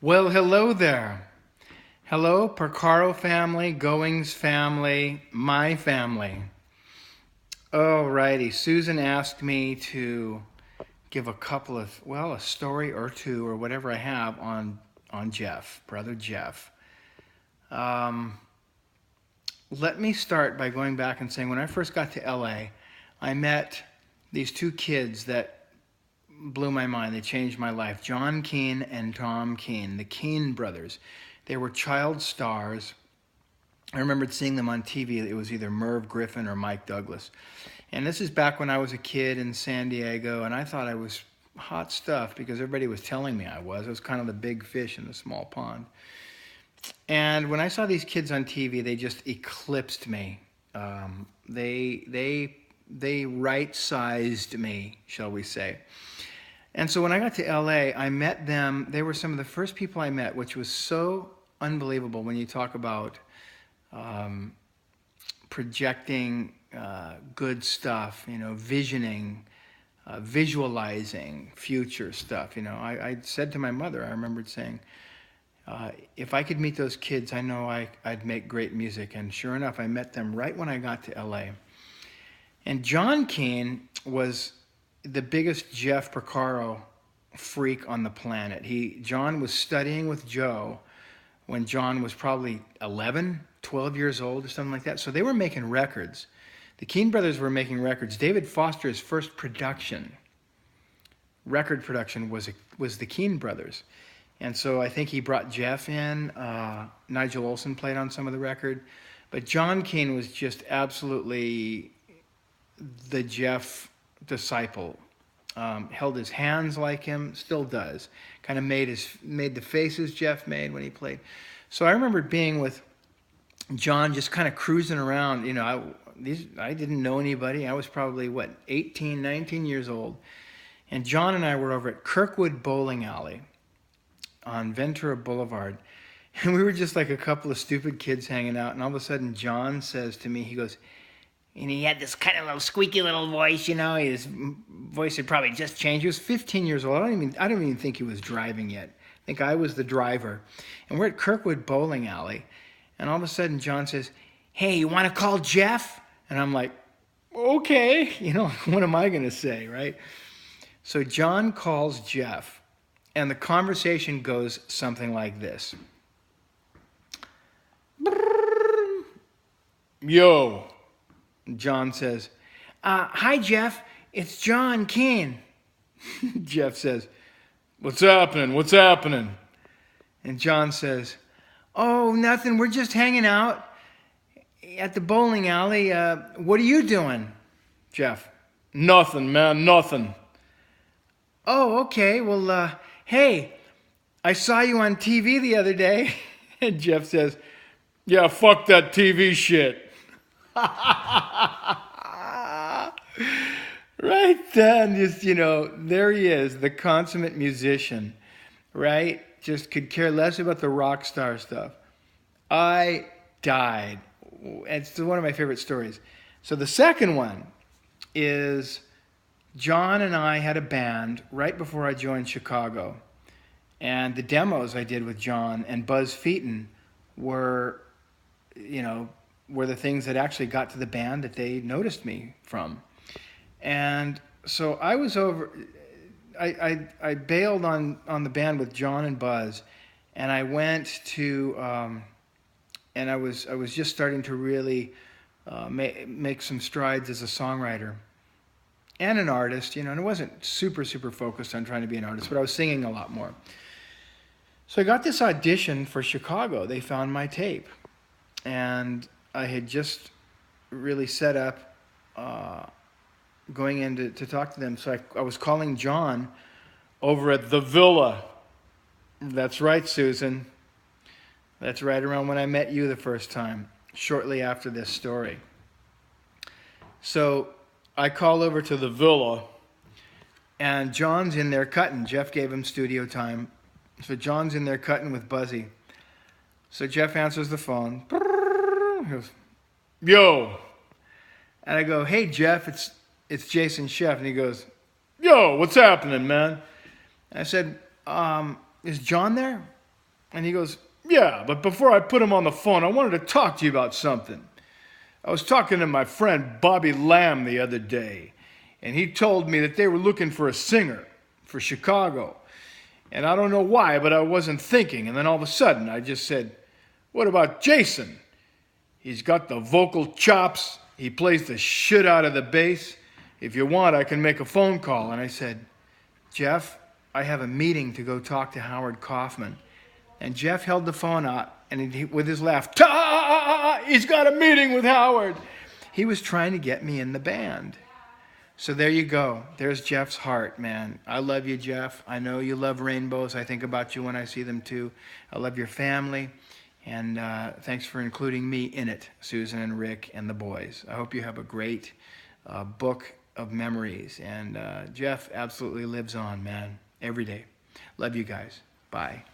Well, hello there. Hello, Percaro family, Goings family, my family. Alrighty, Susan asked me to give a story or two or whatever I have on Jeff, brother Jeff. Um, Let me start by going back and saying when I first got to LA, I met these two kids that blew my mind. They changed my life. John Keane and Tom Keane, the Keane brothers. They were child stars. I remembered seeing them on TV. It was either Merv Griffin or Mike Douglas. And this is back when I was a kid in San Diego, and I thought I was hot stuff because everybody was telling me I was. I was kind of the big fish in the small pond. And when I saw these kids on TV, they just eclipsed me. They right-sized me, shall we say. And so when I got to LA, I met them. They were some of the first people I met, which was so unbelievable when you talk about projecting good stuff, visioning, visualizing future stuff. I said to my mother, I remembered saying, if I could meet those kids, I know I'd make great music. And sure enough, I met them right when I got to LA. And John Keane was the biggest Jeff Porcaro freak on the planet. John was studying with Joe when John was probably 11, 12 years old or something like that. So they were making records. The Keane brothers were making records. David Foster's first record production was the Keane brothers. And so I think he brought Jeff in. Nigel Olsson played on some of the record. But John Keane was just absolutely the Jeff disciple. Held his hands like him, still does. Kind of made the faces Jeff made when he played. So I remember being with John, just kind of cruising around. I didn't know anybody. I was probably 18, 19 years old, and John and I were over at Kirkwood Bowling Alley on Ventura Boulevard, and we were just like a couple of stupid kids hanging out. And all of a sudden, John says to me, he goes. And he had this kind of little squeaky little voice, his voice had probably just changed. He was 15 years old. I don't even think he was driving yet. I think I was the driver. And we're at Kirkwood Bowling Alley. And all of a sudden, John says, "Hey, you want to call Jeff?" And I'm like, okay, what am I going to say, right? So John calls Jeff. And the conversation goes something like this. Yo. John says, "Hi, Jeff. It's John Keane." Jeff says, "What's happening? What's happening?" And John says, "Oh, nothing. We're just hanging out at the bowling alley. What are you doing?" Jeff, "Nothing, man. Nothing." "Oh, okay. Well, hey, I saw you on TV the other day." And Jeff says, "Yeah, fuck that TV shit." Right then, just, there he is, the consummate musician, right? Just could care less about the rock star stuff. I died. It's one of my favorite stories. So the second one is John and I had a band right before I joined Chicago. And the demos I did with John and Buzz Featon were the things that actually got to the band that they noticed me from. And so I was over, I bailed on the band with John and Buzz, and I went to, and I was just starting to really make some strides as a songwriter and an artist, and I wasn't super, super focused on trying to be an artist, but I was singing a lot more. So I got this audition for Chicago. They found my tape, and I had just really set up going in to talk to them. So I was calling John over at the Villa. That's right, Susan. That's right around when I met you the first time, shortly after this story. So I call over to the Villa, and John's in there cutting. Jeff gave him studio time. So John's in there cutting with Buzzy. So Jeff answers the phone. He goes, "Yo." And I go, "Hey, Jeff, it's Jason Sheff." And he goes, "Yo, what's happening, man?" And I said, "Is John there?" And he goes, yeah, but before I put him on the phone, I wanted to talk to you about something. I was talking to my friend Bobby Lamb the other day, and he told me that they were looking for a singer for Chicago. And I don't know why, but I wasn't thinking. And then all of a sudden, I just said, what about Jason? He's got the vocal chops. He plays the shit out of the bass. If you want, I can make a phone call. And I said, Jeff, I have a meeting to go talk to Howard Kaufman. And Jeff held the phone out, and with his laugh, he's got a meeting with Howard. He was trying to get me in the band. So there you go. There's Jeff's heart, man. I love you, Jeff. I know you love rainbows. I think about you when I see them too. I love your family. And thanks for including me in it, Susan and Rick and the boys. I hope you have a great book of memories. And Jeff absolutely lives on, man, every day. Love you guys. Bye.